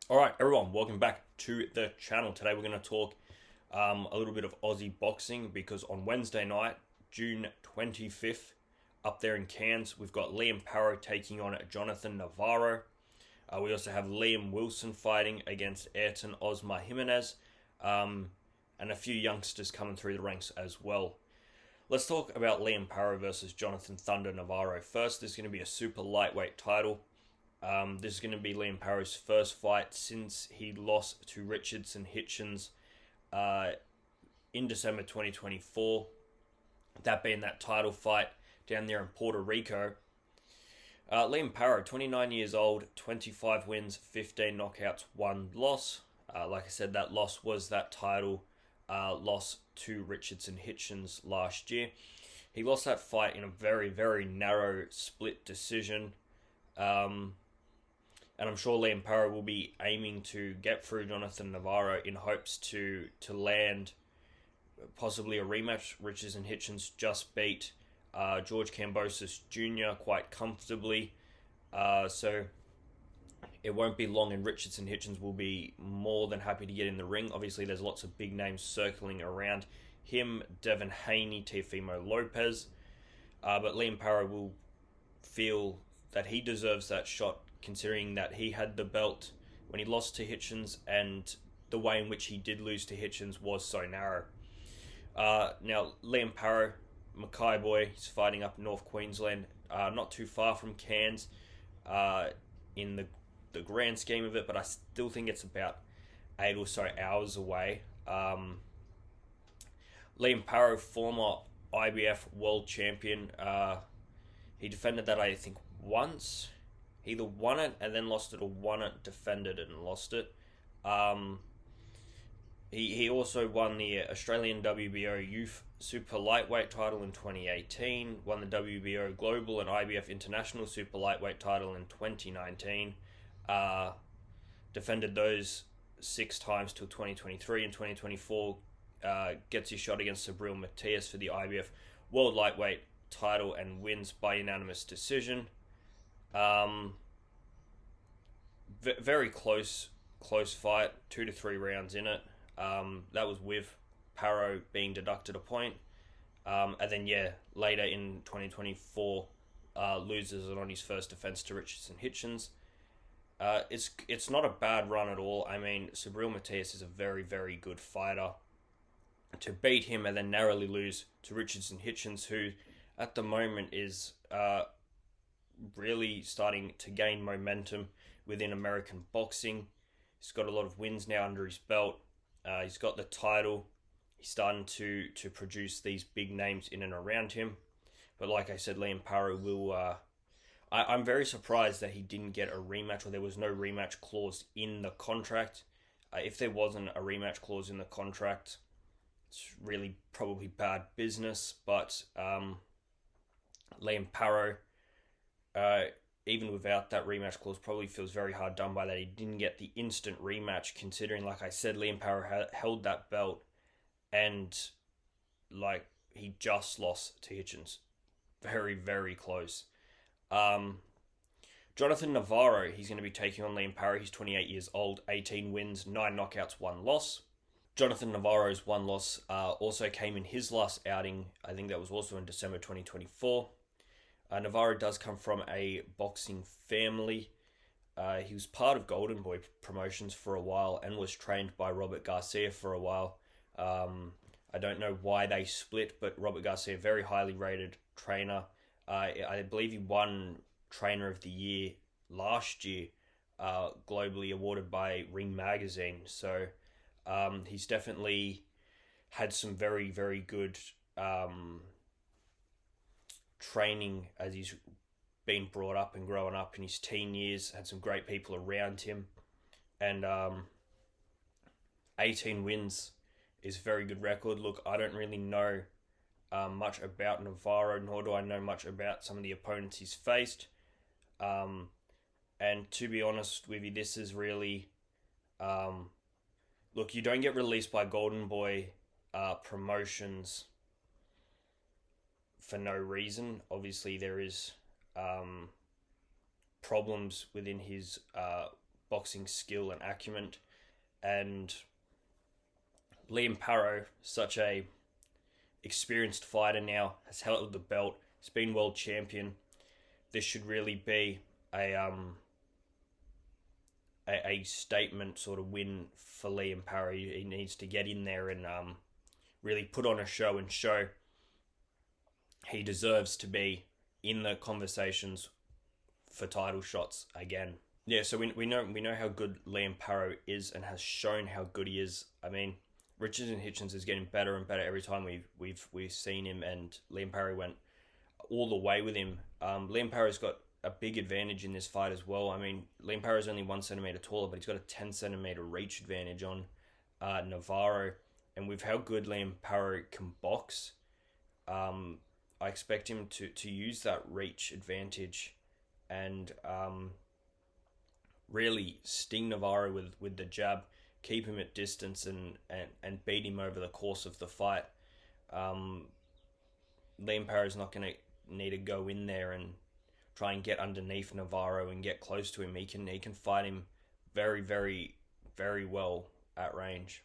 All right, everyone, welcome back to the channel. Today we're going to talk a little bit of Aussie boxing because on Wednesday night, June 25th, up there in Cairns, we've got Liam Paro taking on Jonathan Navarro. We also have Liam Wilson fighting against Ayrton Osmar Gimenez, and a few youngsters coming through the ranks as well. Let's talk about Liam Paro versus Jonathan Thunder Navarro. First, there's going to be a super lightweight title. This is going to be Liam Paro's first fight since he lost to Richardson Hitchens uh, in December 2024. That being that title fight down there in Puerto Rico. Liam Paro, 29 years old, 25 wins, 15 knockouts, 1 loss. Like I said, that loss was that title loss to Richardson Hitchens last year. He lost that fight in a very, very narrow split decision. And I'm sure Liam Paro will be aiming to get through Jonathan Navarro in hopes to land possibly a rematch. Richardson Hitchens just beat George Kambosos Jr. quite comfortably, so it won't be long, and Richardson Hitchens will be more than happy to get in the ring. Obviously, there's lots of big names circling around him: Devin Haney, Teofimo Lopez, but Liam Paro will feel that he deserves that shot, considering that he had the belt when he lost to Hitchens, and the way in which he did lose to Hitchens was so narrow. Now, Liam Paro, Mackay boy, he's fighting up North Queensland, not too far from Cairns, in the grand scheme of it, but I still think it's about 8 or so hours away. Liam Paro, former IBF world champion, he defended that, I think, once. He either won it and then lost it, or won it, defended it, and lost it. He also won the Australian WBO Youth Super Lightweight title in 2018, won the WBO Global and IBF International Super Lightweight title in 2019, defended those 6 times till 2023. In 2024, gets his shot against Subriel Matias for the IBF World Lightweight title and wins by unanimous decision. Very close fight, 2 to 3 rounds in it. That was with Paro being deducted a point. And then, later in 2024, loses it on his first defense to Richardson Hitchens. It's not a bad run at all. I mean, Subriel Matias is a very, very good fighter. To beat him and then narrowly lose to Richardson Hitchens, who at the moment is really starting to gain momentum within American boxing. He's got a lot of wins now under his belt. He's got the title. He's starting to produce these big names in and around him. But like I said, Liam Paro will... I'm very surprised that he didn't get a rematch, or there was no rematch clause in the contract. If there wasn't a rematch clause in the contract, it's really probably bad business. But Liam Paro, even without that rematch clause, probably feels very hard done by that he didn't get the instant rematch, considering, like I said, Liam Paro held that belt and he just lost to Hitchens. Very, very close. Jonathan Navarro, he's going to be taking on Liam Paro. He's 28 years old, 18 wins, 9 knockouts, 1 loss. Jonathan Navarro's 1 loss also came in his last outing. I think that was also in December 2024. Navarro does come from a boxing family. He was part of Golden Boy Promotions for a while and was trained by Robert Garcia for a while. I don't know why they split, but Robert Garcia, very highly rated trainer. I believe he won Trainer of the Year last year, globally awarded by Ring Magazine. So he's definitely had some very, very good training as he's been brought up and growing up in his teen years. Had some great people around him, and 18 wins is a very good record. Look, I don't really know much about Navarro, nor do I know much about some of the opponents he's faced. And to be honest with you, this is really... look, you don't get released by Golden Boy Promotions for no reason. Obviously, there is problems within his boxing skill and acumen. And Liam Paro, such a experienced fighter now, has held the belt. He's been world champion. This should really be a statement sort of win for Liam Paro. He needs to get in there and really put on a show and show he deserves to be in the conversations for title shots again. Yeah, so we know how good Liam Paro is and has shown how good he is. I mean, Richards and Hitchens is getting better and better every time we've seen him, and Liam Paro went all the way with him. Liam Paro's got a big advantage in this fight as well. I mean, Liam Paro's only 1 centimeter taller, but he's got a 10 centimeter reach advantage on Navarro. And with how good Liam Paro can box, I expect him to use that reach advantage and really sting Navarro with the jab, keep him at distance and beat him over the course of the fight. Liam Paro's not going to need to go in there and try and get underneath Navarro and get close to him. He can fight him very, very, very well at range.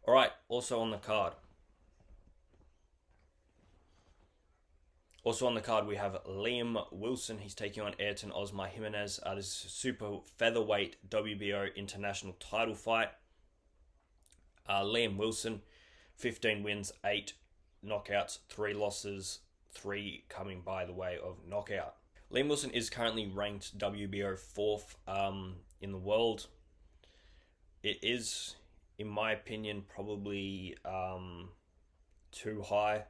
All right, also on the card. Also on the card, we have Liam Wilson. He's taking on Ayrton Osmar Gimenez. This is a super featherweight WBO international title fight. Liam Wilson, 15 wins, 8 knockouts, 3 losses, 3 coming by the way of knockout. Liam Wilson is currently ranked WBO 4th in the world. It is, in my opinion, probably too high.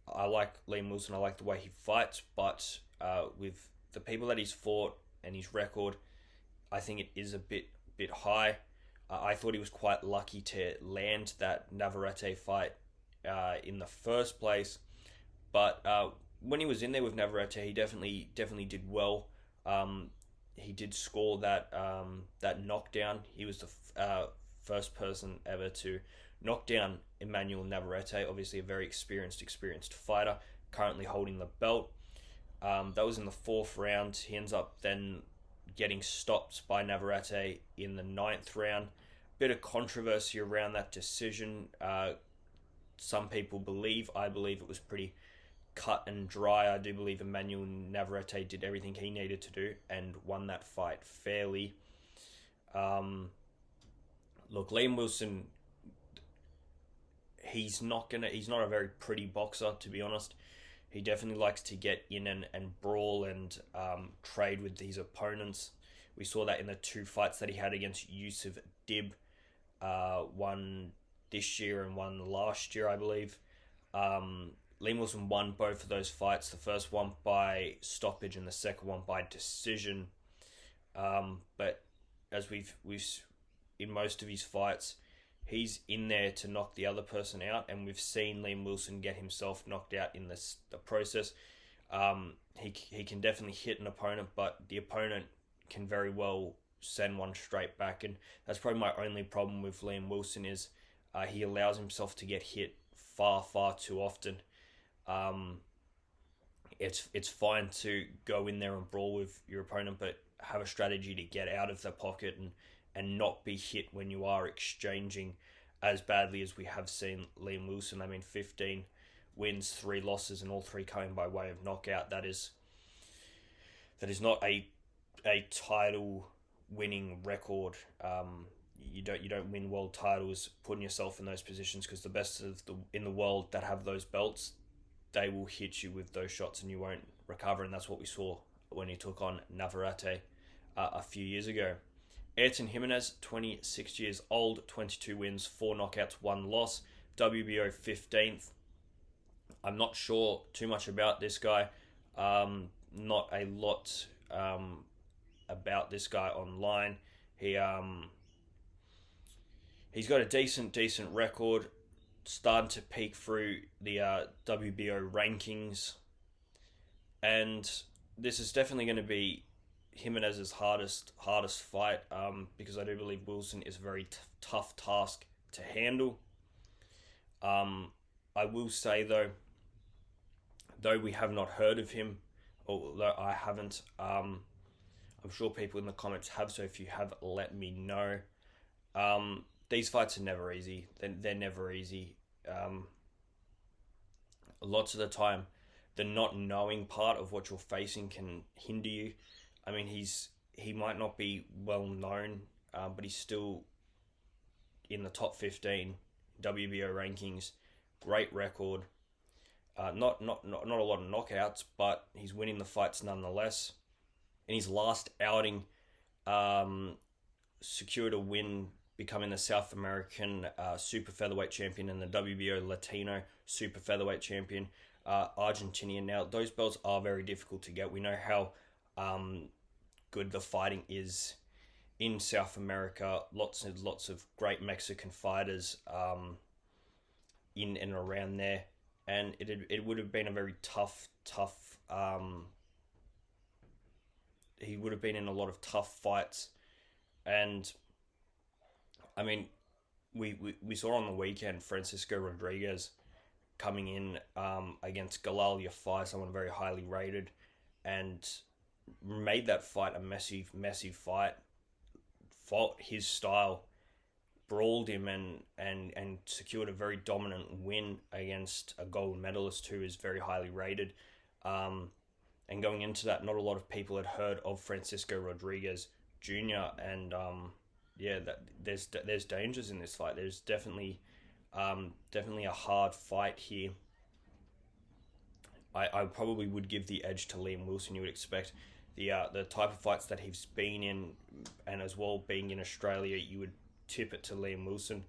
I like Liam Wilson. I like the way he fights, but with the people that he's fought and his record, I think it is a bit high. I thought he was quite lucky to land that Navarrete fight in the first place, but when he was in there with Navarrete, he definitely did well. He did score that knockdown. He was the first person ever to knock down Emmanuel Navarrete, obviously a very experienced fighter, currently holding the belt. That was in the 4th round. He ends up then getting stopped by Navarrete in the 9th round. Bit of controversy around that decision. Some people I believe it was pretty cut and dry. I do believe Emmanuel Navarrete did everything he needed to do and won that fight fairly. Look, Liam Wilson, he's not a very pretty boxer, to be honest. He definitely likes to get in and brawl and trade with his opponents. We saw that in the 2 fights that he had against Yusuf Dib, one this year and one last year, I believe. Liam Wilson won both of those fights. The first one by stoppage and the second one by decision. But as we've in most of his fights, he's in there to knock the other person out, and we've seen Liam Wilson get himself knocked out in the process. He can definitely hit an opponent, but the opponent can very well send one straight back, and that's probably my only problem with Liam Wilson is he allows himself to get hit far too often. It's fine to go in there and brawl with your opponent, but have a strategy to get out of the pocket and not be hit when you are exchanging as badly as we have seen Liam Wilson. I mean, 15 wins, 3 losses, and all 3 coming by way of knockout. That is not a title winning record. You don't win world titles putting yourself in those positions, because the best in the world that have those belts, they will hit you with those shots and you won't recover, and that's what we saw when he took on Navarrete a few years ago. Ayrton Gimenez, 26 years old, 22 wins, 4 knockouts, 1 loss, WBO 15th. I'm not sure too much about this guy. Not a lot about this guy online. He's got a decent record, starting to peak through the WBO rankings, and this is definitely going to be Gimenez's hardest fight, because I do believe Wilson is a very tough task to handle. I will say though we have not heard of him, although I haven't, I'm I'm sure people in the comments have, so if you have, let me know. These fights are never easy. They're never easy. Um, Lots of the time, the not knowing part of what you're facing can hinder you. I mean, he might not be well known, but he's still in the top 15 WBO rankings. Great record. Not a lot of knockouts, but he's winning the fights nonetheless. In his last outing, um, secured a win, becoming the South American super featherweight champion and the WBO Latino super featherweight champion, Argentinian. Now, those belts are very difficult to get. We know how good the fighting is in South America. Lots of great Mexican fighters in and around there, and it would have been a very tough. He would have been in a lot of tough fights, and I mean, we saw on the weekend Francisco Rodriguez coming in against Galal Yafai, someone very highly rated, and made that fight a massive fight. Fought his style, brawled him, and secured a very dominant win against a gold medalist who is very highly rated. And going into that, not a lot of people had heard of Francisco Rodriguez Jr. And yeah, there's dangers in this fight. There's definitely a hard fight here. I probably would give the edge to Liam Wilson. You would expect the type of fights that he's been in, and as well being in Australia, you would tip it to Liam Wilson.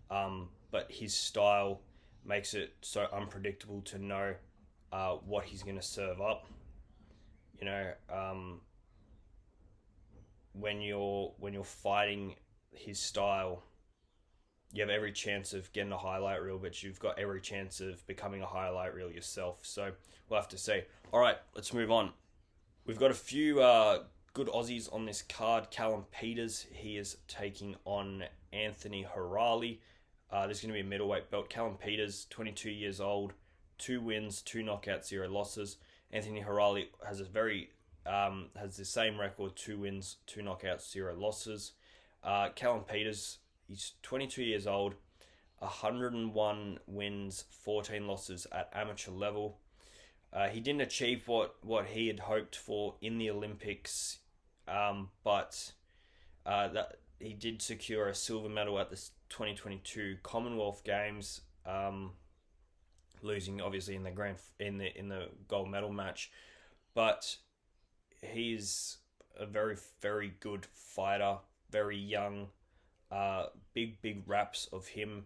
But his style makes it so unpredictable to know what he's going to serve up. You know, when you're fighting his style, you have every chance of getting a highlight reel, but you've got every chance of becoming a highlight reel yourself. So we'll have to see. All right, let's move on. We've got a few good Aussies on this card. Callum Peters, he is taking on Anthony Harali. There's going to be a middleweight belt. Callum Peters, 22 years old, 2 wins, 2 knockouts, 0 losses. Anthony Harali has has the same record, 2 wins, 2 knockouts, 0 losses. Callum Peters, he's 22 years old, 101 wins, 14 losses at amateur level. He didn't achieve what he had hoped for in the Olympics, but that he did secure a silver medal at the 2022 Commonwealth Games, losing obviously in the gold medal match. But he's a very, very good fighter, very young, big raps of him.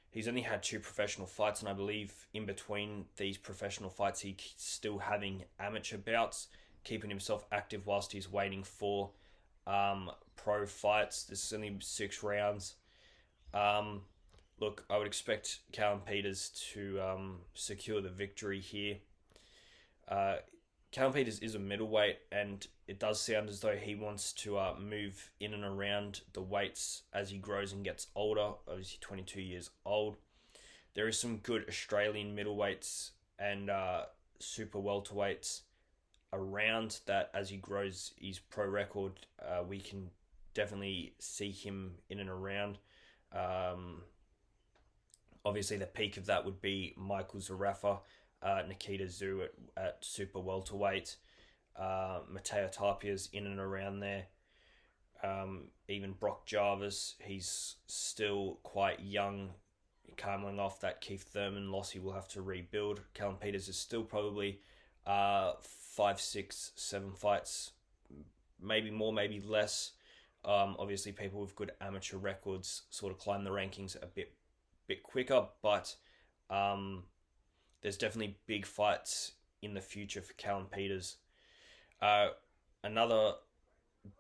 He's only had 2 professional fights, and I believe in between these professional fights, he's still having amateur bouts, keeping himself active whilst he's waiting for pro fights. This is only 6 rounds. Look, I would expect Callum Peters to secure the victory here. Callum Peters is a middleweight, and it does sound as though he wants to move in and around the weights as he grows and gets older. Obviously, 22 years old. There is some good Australian middleweights and super welterweights around that. As he grows his pro record, we can definitely see him in and around. Obviously, the peak of that would be Michael Zarafa, Nikita Tszyu at super welterweight, Matteo Tapia's in and around there. Even Brock Jarvis, he's still quite young, coming off that Keith Thurman loss. He will have to rebuild. Callum Peters is still probably 5, 6, 7 fights, maybe more, maybe less. Obviously, people with good amateur records sort of climb the rankings a bit quicker, but there's definitely big fights in the future for Callum Peters. Another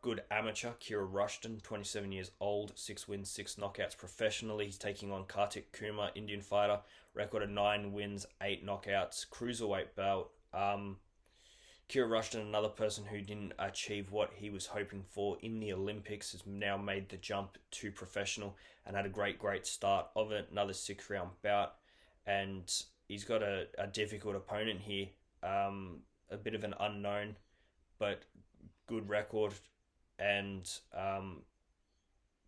good amateur, Kira Rushton, 27 years old, 6 wins, 6 knockouts professionally. He's taking on Kartik Kumar, Indian fighter, record of 9 wins, 8 knockouts, cruiserweight belt. Kira Rushton, another person who didn't achieve what he was hoping for in the Olympics, has now made the jump to professional and had a great start of it. Another 6-round bout, and he's got a difficult opponent here, a bit of an unknown, but good record, and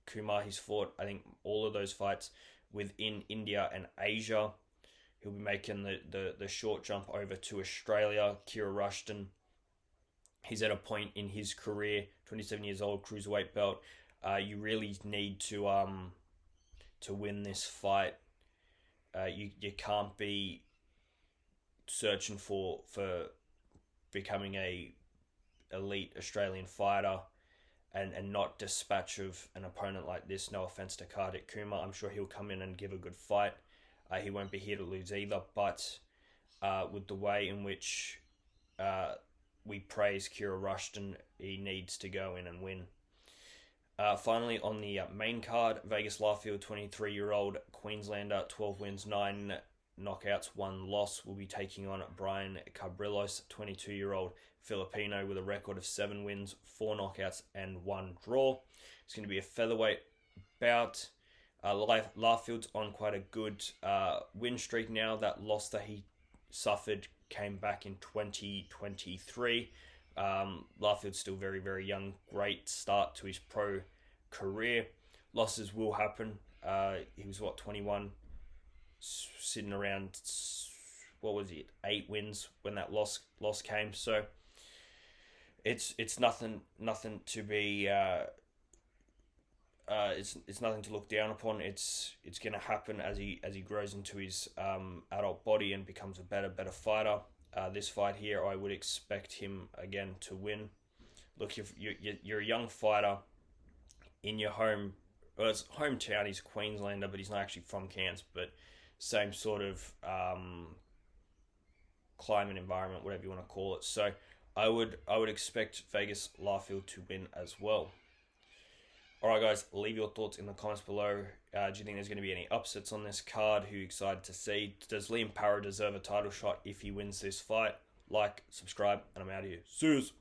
Kumar, he's fought, I think, all of those fights within India and Asia. He'll be making the short jump over to Australia. Kira Rushton, he's at a point in his career, 27 years old, cruiserweight belt. You really need to win this fight. You can't be searching for becoming a elite Australian fighter and not dispatch of an opponent like this. No offense to Kartik Kumar, I'm sure he'll come in and give a good fight. He won't be here to lose either, but with the way in which we praise Kira Rushton, he needs to go in and win. Finally, on the main card, Vegas Larfield, 23-year-old Queenslander, 12 wins, 9 knockouts, 1 loss, will be taking on Brian Cabrillos, 22-year-old Filipino with a record of 7 wins, 4 knockouts, and 1 draw. It's going to be a featherweight bout. Larfield's on quite a good win streak now. That loss that he suffered came back in 2023. Larfield's still very, very young. Great start to his pro career. Losses will happen. He was 21, sitting around, 8 wins when that loss came. So it's nothing to be. It's nothing to look down upon. It's going to happen as he grows into his adult body and becomes a better fighter. This fight here, I would expect him again to win. Look, if you're a young fighter in your his hometown. He's a Queenslander, but he's not actually from Cairns. But same sort of climate, environment, whatever you want to call it. So I would expect Vegas Larfield to win as well. Alright guys, leave your thoughts in the comments below. Do you think there's going to be any upsets on this card? Who are you excited to see? Does Liam Paro deserve a title shot if he wins this fight? Like, subscribe, and I'm out of here. See yous.